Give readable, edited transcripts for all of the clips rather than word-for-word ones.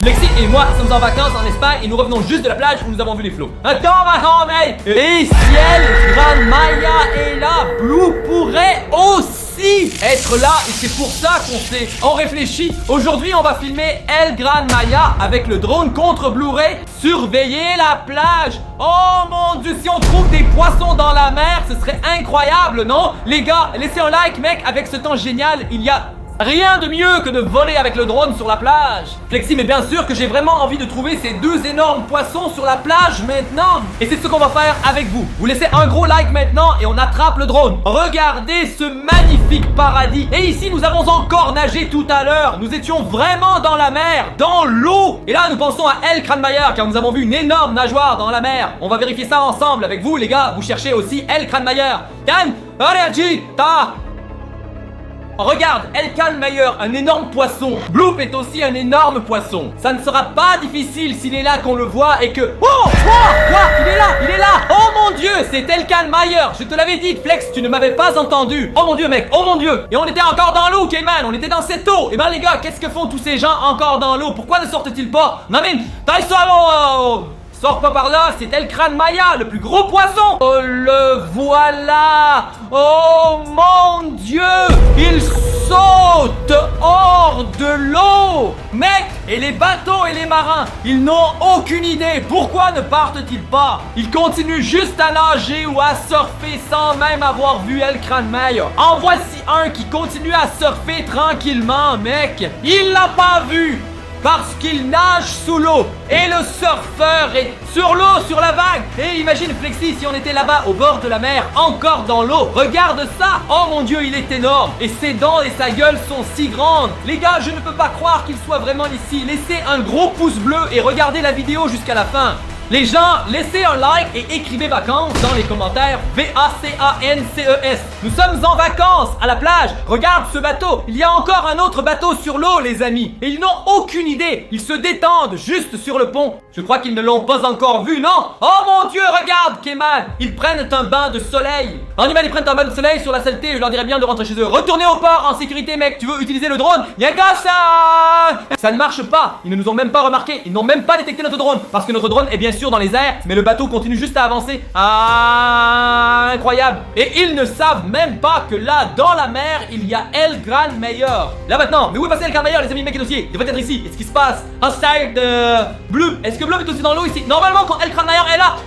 Lexi et moi sommes en vacances en Espagne et nous revenons juste de la plage où nous avons vu les flots. Attends, mec! Et si El Gran Maya est là, Blue pourrait aussi être là et c'est pour ça on réfléchit. Aujourd'hui, on va filmer El Gran Maya avec le drone contre Blu-ray. Surveiller la plage. Oh mon Dieu, si on trouve des poissons dans la mer, ce serait incroyable, non? Les gars, laissez un like, mec, avec ce temps génial, il y a rien de mieux que de voler avec le drone sur la plage. Flexi, mais bien sûr que j'ai vraiment envie de trouver ces deux énormes poissons sur la plage maintenant. Et c'est ce qu'on va faire avec vous. Vous laissez un gros like maintenant et on attrape le drone. Regardez ce magnifique paradis. Et ici, nous avons encore nagé tout à l'heure. Nous étions vraiment dans la mer, dans l'eau. Et là, nous pensons à El Gran Maya car nous avons vu une énorme nageoire dans la mer. On va vérifier ça ensemble avec vous, les gars. Vous cherchez aussi El Gran Maya. Kan, ta. Regarde, El Gran Maya, un énorme poisson. Bloop est aussi un énorme poisson. Ça ne sera pas difficile s'il est là qu'on le voit et que... Oh, quoi? Il est là. Oh mon Dieu, c'est El Gran Maya. Je te l'avais dit, Flex, tu ne m'avais pas entendu. Oh mon Dieu, mec, oh mon Dieu. Et on était encore dans l'eau, Cayman, on était dans cette eau. Et ben les gars, qu'est-ce que font tous ces gens encore dans l'eau? Pourquoi ne sortent-ils pas? Namin, sors pas par là, c'est El Gran Maya, le plus gros poisson. Oh, le voilà. Oh mon Dieu, il saute hors de l'eau. Mec, et les bateaux et les marins, ils n'ont aucune idée. Pourquoi ne partent-ils pas? Ils continuent juste à nager ou à surfer sans même avoir vu El Gran Maya. En voici un qui continue à surfer tranquillement, mec. Il l'a pas vu. Parce qu'il nage sous l'eau. Et le surfeur est sur l'eau, sur la vague. Et imagine Flexi si on était là-bas au bord de la mer, encore dans l'eau. Regarde ça. Oh mon Dieu, il est énorme. Et ses dents et sa gueule sont si grandes. Les gars, je ne peux pas croire qu'il soit vraiment ici. Laissez un gros pouce bleu et regardez la vidéo jusqu'à la fin. Les gens, laissez un like et écrivez vacances dans les commentaires. V-A-C-A-N-C-E-S. Nous sommes en vacances à la plage. Regarde ce bateau. Il y a encore un autre bateau sur l'eau, les amis. Et ils n'ont aucune idée. Ils se détendent juste sur le pont. Je crois qu'ils ne l'ont pas encore vu, non? Oh mon Dieu, regarde, Kemal. Ils prennent un bain de soleil. Animal, ils prennent un bain de soleil sur la saleté. Je leur dirais bien de rentrer chez eux. Retournez au port en sécurité, mec. Tu veux utiliser le drone? Yaga, ça ne marche pas. Ils ne nous ont même pas remarqué. Ils n'ont même pas détecté notre drone. Parce que notre drone est bien sûr dans les airs, mais le bateau continue juste à avancer. Ah, incroyable. Et ils ne savent même pas que là, dans la mer, il y a El Gran Maya. Là maintenant, mais où est passé El Gran Maya, les amis, mec et dossier? Il devrait être ici. Qu'est-ce qui se passe? Inside Blue. Est-ce que Blue est aussi dans l'eau ici? Normalement, quand El Gran Maya est là,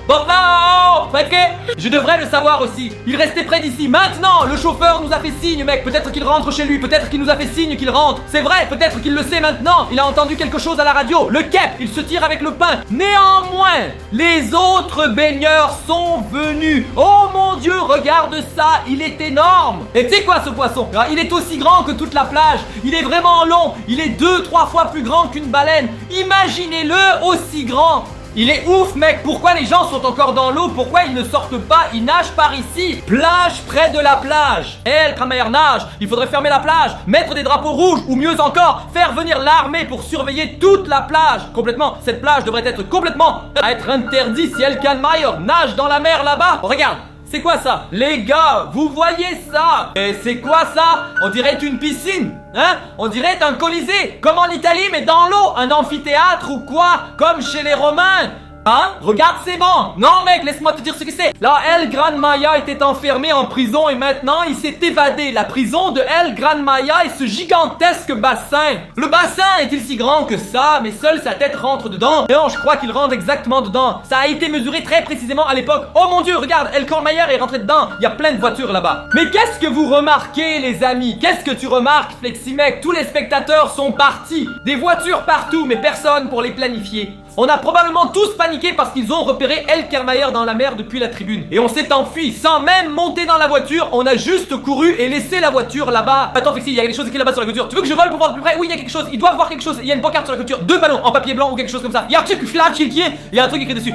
je devrais le savoir aussi. Il restait près d'ici. Maintenant, le chauffeur nous a fait signe, mec. Peut-être qu'il rentre chez lui. Peut-être qu'il nous a fait signe qu'il rentre. C'est vrai, peut-être qu'il le sait maintenant. Il a entendu quelque chose à la radio. Le kep, il se tire avec le pain. Néanmoins, les autres baigneurs sont venus. Oh mon Dieu, regarde ça, il est énorme. Et tu sais quoi ce poisson? Il est aussi grand que toute la plage. Il est vraiment long. Il est 2-3 fois plus grand qu'une baleine. Imaginez-le aussi grand. Il est ouf, mec. Pourquoi les gens sont encore dans l'eau? Pourquoi ils ne sortent pas? Ils nagent par ici. Plage près de la plage. El Gran Maya nage. Il faudrait fermer la plage, mettre des drapeaux rouges ou mieux encore, faire venir l'armée pour surveiller toute la plage. Complètement. Cette plage devrait être complètement interdite si El Gran Maya nage dans la mer là-bas. Oh, regarde. C'est quoi ça? Les gars, vous voyez ça? Et c'est quoi ça? On dirait une piscine, hein? On dirait un colisée, comme en Italie mais dans l'eau. Un amphithéâtre ou quoi? Comme chez les Romains. Hein? Regarde, c'est bon. Non mec, laisse-moi te dire ce que c'est. Là, El Gran Maya était enfermé en prison et maintenant il s'est évadé. La prison de El Gran Maya est ce gigantesque bassin. Le bassin est-il si grand que ça? Mais seule sa tête rentre dedans. Non, je crois qu'il rentre exactement dedans. Ça a été mesuré très précisément à l'époque. Oh mon Dieu, regarde, El Gran Maya est rentré dedans. Il y a plein de voitures là-bas. Mais qu'est-ce que vous remarquez, les amis? Qu'est-ce que tu remarques, Flexi mec? Tous les spectateurs sont partis. Des voitures partout, mais personne pour les planifier. On a probablement tous paniqué parce qu'ils ont repéré El Gran Maya dans la mer depuis la tribune. Et on s'est enfui sans même monter dans la voiture. On a juste couru et laissé la voiture là-bas. Attends Flexi, il y a des choses écrites là-bas sur la voiture. Tu veux que je vole pour voir de plus près? Oui, il y a quelque chose. Ils doivent voir quelque chose. Il y a une pancarte sur la voiture. 2 ballons en papier blanc ou quelque chose comme ça. Il y a un truc flash qui est. Il y a un truc écrit dessus.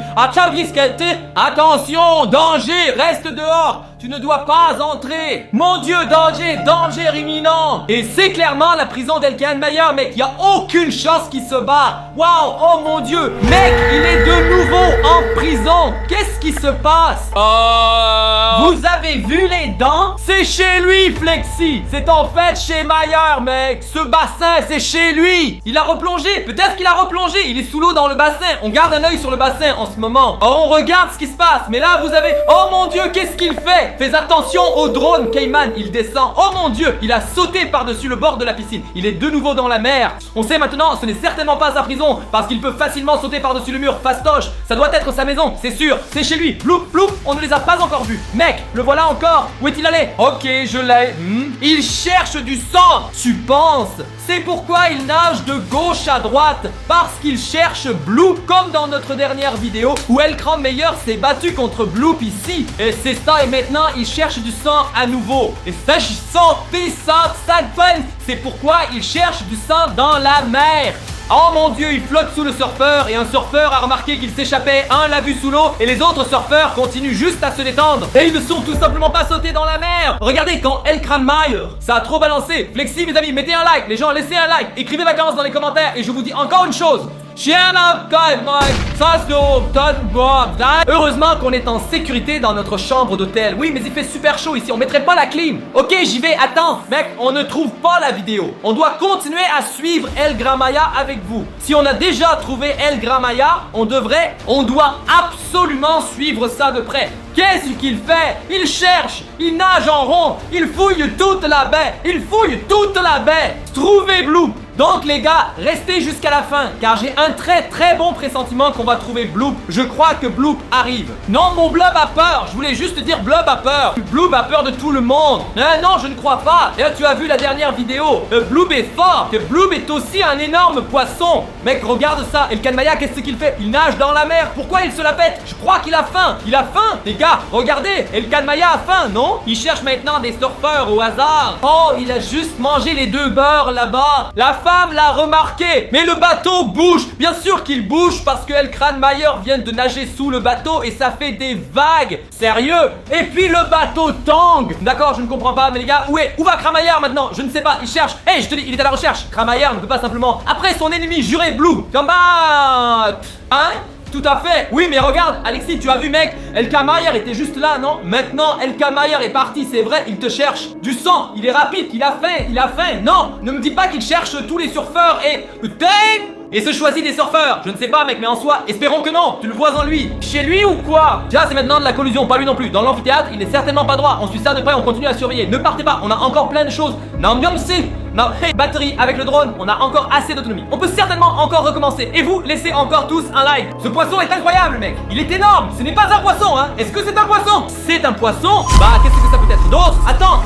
Attention, danger, reste dehors. tu ne dois pas entrer. Mon Dieu, danger, danger imminent. Et c'est clairement la prison d'Elkenmeyer, mec. Il y a aucune chance qu'il se barre. Waouh, oh mon Dieu. Mec, il est de nouveau en prison. Qu'est-ce qui se passe? Vous avez vu les dents? C'est chez lui, Flexi. C'est en fait chez Meyer, mec. Ce bassin, c'est chez lui. Il a replongé. Peut-être qu'il a replongé. Il est sous l'eau dans le bassin. On garde un œil sur le bassin en ce moment. Oh, on regarde ce qui se passe. Mais là, vous avez... Oh mon Dieu, qu'est-ce qu'il fait? Fais attention au drone, Cayman. Il descend. Oh mon Dieu, il a sauté par-dessus le bord de la piscine. Il est de nouveau dans la mer. On sait maintenant, ce n'est certainement pas sa prison parce qu'il peut facilement sauter par-dessus le mur. Fastoche, ça doit être sa maison, c'est sûr. C'est chez lui. Ploup, ploup, on ne les a pas encore vus. Mec, le voilà encore. Où est-il allé? Ok, je l'ai. Il cherche du sang. Tu penses? C'est pourquoi il nage de gauche à droite. Parce qu'il cherche Bloop, comme dans notre dernière vidéo où Elkenmeyer s'est battu contre Bloop ici. Et c'est ça, et maintenant il cherche du sang à nouveau. Et s'agissant des sangs, c'est pourquoi il cherche du sang dans la mer. Oh mon Dieu, il flotte sous le surfeur et un surfeur a remarqué qu'il s'échappait, un l'a vu sous l'eau et les autres surfeurs continuent juste à se détendre. Et ils ne sont tout simplement pas sautés dans la mer. Regardez quand Elkenmeyer, ça a trop balancé. Flexi mes amis, mettez un like, les gens laissez un like, écrivez vacances dans les commentaires et je vous dis encore une chose. Heureusement qu'on est en sécurité dans notre chambre d'hôtel. Oui, mais il fait super chaud ici, on mettrait pas la clim. Ok, j'y vais, attends, mec, on ne trouve pas la vidéo. On doit continuer à suivre Elkenmeyer avec vous. Si on a déjà trouvé Elkenmeyer, on doit absolument suivre ça de près. Qu'est-ce qu'il fait? Il cherche, il nage en rond, il fouille toute la baie, Trouvez Bloop. Donc les gars, restez jusqu'à la fin, car j'ai un très bon pressentiment qu'on va trouver Bloop. Je crois que Bloop arrive. Non, mon Blob a peur. Je voulais juste dire Blob a peur. Bloop a peur de tout le monde. Non, je ne crois pas. Et là, tu as vu la dernière vidéo. Bloop est fort. Que Bloop est aussi un énorme poisson. Mec, regarde ça. Elkenmeyer, qu'est-ce qu'il fait? Il nage dans la mer. Pourquoi il se la pète? Je crois qu'il a faim. Il a faim. Les gars, regardez. Elkenmeyer a faim, non? Il cherche maintenant des surfeurs au hasard. Oh, il a juste mangé les 2 beurres là-bas. La femme l'a remarqué. Mais le bateau bouge. Bien sûr qu'il bouge parce que Elkenmeyer vient de nager sous le bateau et ça fait des vagues. Sérieux? Et puis le bateau tangue. D'accord, je ne comprends pas, mais les gars, où va Elkenmeyer maintenant? Je ne sais pas, il cherche. Hey, je te dis, il est à la recherche. Elkenmeyer ne peut pas simplement après son ennemi juré Bloop. Comme hein? Tout à fait. Oui, mais regarde, Alexis, tu as vu, mec, Elkenmeyer était juste là, non? Maintenant, Elkenmeyer est parti, c'est vrai, il te cherche du sang. Il est rapide, il a faim. Non, ne me dis pas qu'il cherche tous les surfeurs et se choisit des surfeurs. Je ne sais pas, mec, mais en soi, espérons que non. Tu le vois en lui. Chez lui ou quoi? Déjà, c'est maintenant de la collusion, pas lui non plus. Dans l'amphithéâtre, il est certainement pas droit. On suit ça de près, on continue à surveiller. Ne partez pas, on a encore plein de choses. Non, hey, batterie avec le drone, on a encore assez d'autonomie. On peut certainement encore recommencer. Et vous, laissez encore tous un like. Ce poisson est incroyable, mec. Il est énorme. Ce n'est pas un poisson, hein. Est-ce que c'est un poisson? C'est un poisson? Bah, qu'est-ce que ça peut être d'autre? Attends.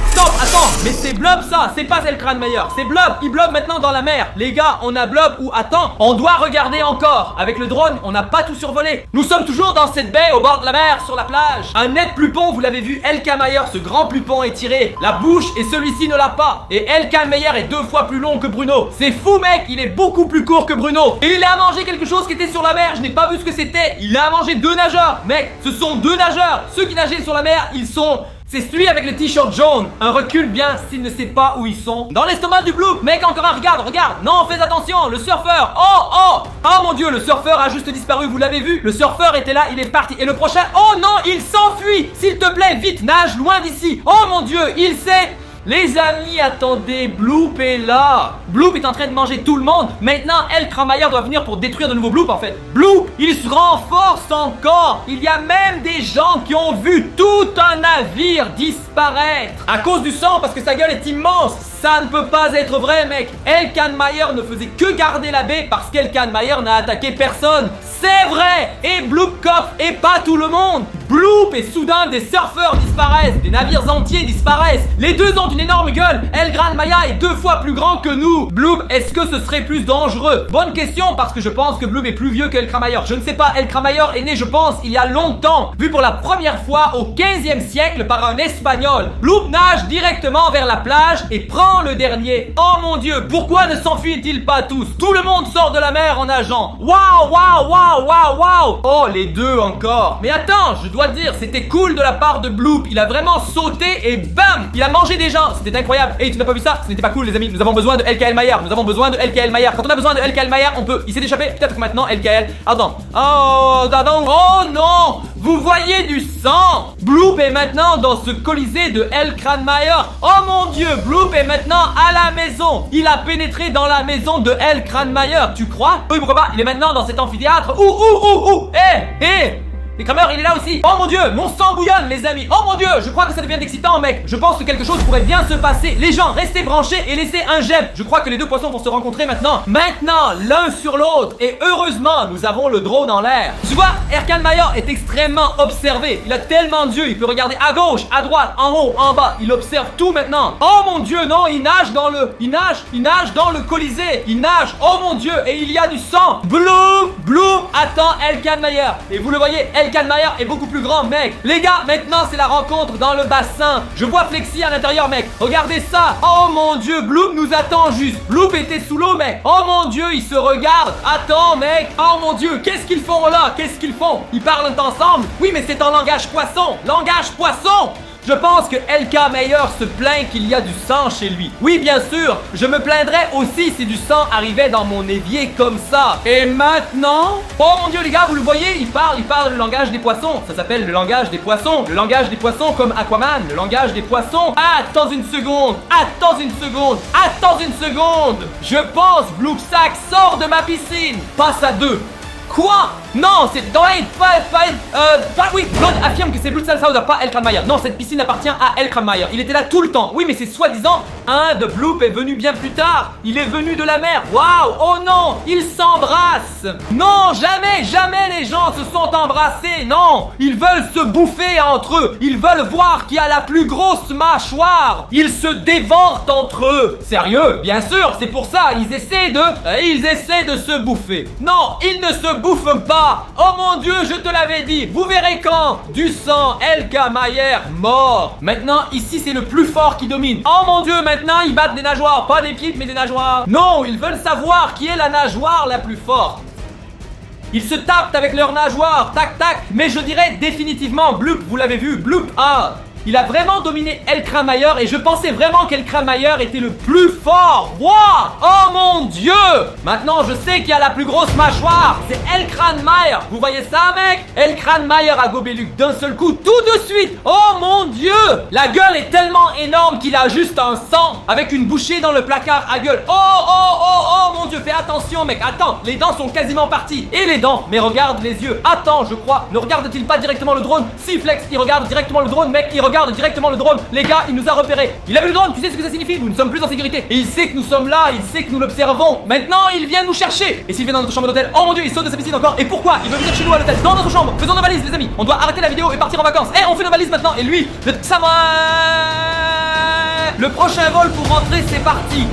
Mais c'est Blob, ça. C'est pas Elkenmeyer. C'est Blob. Il blob maintenant dans la mer. Les gars, on a Blob ou attends. On doit regarder encore. Avec le drone, on n'a pas tout survolé. Nous sommes toujours dans cette baie au bord de la mer, sur la plage. Un net plupon, vous l'avez vu, Elkenmeyer, ce grand plupon est tiré. La bouche et celui-ci ne l'a pas. Et Elkenmeyer est 2 fois plus long que Bruno. C'est fou, mec, il est beaucoup plus court que Bruno. Et il a mangé quelque chose qui était sur la mer. Je n'ai pas vu ce que c'était. Il a mangé 2 nageurs. Mec, ce sont 2 nageurs. Ceux qui nageaient sur la mer, ils sont... C'est celui avec le t-shirt jaune. Un recul bien s'il ne sait pas où ils sont. Dans l'estomac du Bloop. Mec, encore un, regarde. Non, fais attention, le surfeur. Oh mon Dieu, le surfeur a juste disparu, vous l'avez vu? Le surfeur était là, il est parti. Et le prochain, oh non, il s'enfuit. S'il te plaît, vite, nage loin d'ici. Oh mon Dieu, il sait... Les amis, attendez, Bloop est là. Bloop est en train de manger tout le monde. Maintenant, Elkenmeyer doit venir pour détruire de nouveau Bloop en fait. Bloop, il se renforce encore. Il y a même des gens qui ont vu tout un navire disparaître à cause du sang parce que sa gueule est immense. Ça ne peut pas être vrai, mec. Elkenmeyer ne faisait que garder la baie parce qu'Elkenmeyer n'a attaqué personne. C'est vrai. Et Bloopkopf et pas tout le monde. Bloop et soudain des surfeurs disparaissent. Des navires entiers disparaissent. Les deux ont une énorme gueule. Elkenmeyer est 2 fois plus grand que nous. Blue. Bloop, est-ce que ce serait plus dangereux? Bonne question, parce que je pense que Bloop est plus vieux que El Cramailleur. Je ne sais pas, El Cramailleur est né, je pense, il y a longtemps, vu pour la première fois au 15e siècle par un Espagnol. Bloop nage directement vers la plage et prend le dernier. Oh mon Dieu, pourquoi ne s'enfuient-ils pas tous? Tout le monde sort de la mer en nageant. Waouh, waouh, waouh, waouh, waouh. Oh, les deux encore. Mais attends, je dois dire, c'était cool de la part de Bloop. Il a vraiment sauté et bam, il a mangé des gens. C'était incroyable. Et tu n'as pas vu ça? Ce n'était pas cool, les amis. Nous avons besoin de LKL Maillard. Nous avons besoin de LKL Maillard. Quand on a besoin de LKL Maillard, on peut. Il s'est échappé. Peut-être que maintenant, LKL. Attends. Oh, pardon. Oh non. Vous voyez du sang. Bloop est maintenant dans ce colisée de El Cramailleur. Oh mon Dieu, Bloop est maintenant à la maison. Il a pénétré dans la maison de El Cramailleur. Tu crois? Oui, pourquoi pas? Il est maintenant dans cet amphithéâtre. Les crameurs, il est là aussi. Oh mon Dieu, mon sang bouillonne, les amis. Oh mon Dieu, je crois que ça devient excitant, mec. Je pense que quelque chose pourrait bien se passer. Les gens, restez branchés et laissez un j'aime. Je crois que les deux poissons vont se rencontrer maintenant. Maintenant, l'un sur l'autre. Et heureusement, nous avons le drone en l'air. Tu vois, Erkan Maillard est extrêmement observé. Il a tellement d'yeux. Il peut regarder à gauche, à droite, en haut, en bas. Il observe tout maintenant. Oh mon Dieu, non, il nage dans le... Il nage dans le colisée. Il nage. Oh mon Dieu, et il y a du sang. Bloop, Bloop attend Erkan Maillard. Et vous le voyez, Erkan Maillard est beaucoup plus grand, mec. Les gars, maintenant c'est la rencontre dans le bassin. Je vois Flexi à l'intérieur, mec. Regardez ça. Oh mon Dieu, Bloop nous attend juste. Bloop était sous l'eau, mec. Oh mon Dieu, ils se regardent. Attends, mec. Oh mon Dieu, qu'est-ce qu'ils font là? Qu'est-ce qu'ils font? Ils parlent ensemble. Oui, mais c'est en langage poisson. Langage poisson. Je pense que LK Maillard se plaint qu'il y a du sang chez lui. Oui, bien sûr, je me plaindrais aussi si du sang arrivait dans mon évier comme ça. Et maintenant... Oh mon Dieu, les gars, vous le voyez, il parle le langage des poissons. Ça s'appelle le langage des poissons. Le langage des poissons comme Aquaman. Le langage des poissons. Attends une seconde. Attends une seconde. Attends une seconde. Je pense Bloopsack sort de ma piscine. Passe à 2. Quoi? Non, c'est... oui, Claude affirme que c'est Bloop Salsa, pas El Cramailleur. Non, cette piscine appartient à El Cramailleur. Il était là tout le temps. Oui, mais c'est soi-disant un de Bloop est venu bien plus tard. Il est venu de la mer. Waouh! Oh non! Ils s'embrassent. Non, jamais, jamais les gens se sont embrassés. Non! Ils veulent se bouffer entre eux. Ils veulent voir qui a la plus grosse mâchoire. Ils se dévorent entre eux. Sérieux? Bien sûr, c'est pour ça. Ils essaient de se bouffer. Non, ils ne se bouffent pas. Oh mon Dieu, je te l'avais dit. Vous verrez quand. Du sang, LK Maillard mort. Maintenant, ici, c'est le plus fort qui domine. Oh mon Dieu, maintenant, ils battent des nageoires. Pas des pieds, mais des nageoires. Non, ils veulent savoir qui est la nageoire la plus forte. Ils se tapent avec leur nageoire. Tac, tac. Mais je dirais définitivement Bloop. Vous l'avez vu, Bloop A. Il a vraiment dominé El Cramailleur et je pensais vraiment qu'El Cramailleur était le plus fort. Wow! Oh mon Dieu! Maintenant, je sais qu'il y a la plus grosse mâchoire. C'est El Cramailleur. Vous voyez ça, mec? El Cramailleur a gobé Luc d'un seul coup, tout de suite. Oh mon Dieu! La gueule est tellement énorme qu'il a juste un sang avec une bouchée dans le placard à gueule. Oh mon Dieu, fais attention, mec. Attends, les dents sont quasiment parties. Et les dents, mais regarde les yeux. Attends, je crois. Ne regarde-t-il pas directement le drone? Si, Flex, il regarde directement le drone, mec. Il regarde directement le drone. Les gars, il nous a repérés. Il a vu le drone, tu sais ce que ça signifie? Nous ne sommes plus en sécurité. Et il sait que nous sommes là, il sait que nous l'observons. Maintenant, il vient nous chercher. Et s'il vient dans notre chambre d'hôtel, oh mon Dieu, il saute de sa piscine encore. Et pourquoi? Il veut venir chez nous à l'hôtel, dans notre chambre. Faisons nos valises, les amis. On doit arrêter la vidéo et partir en vacances. On fait nos valises maintenant. Et lui, le prochain vol pour rentrer, c'est parti.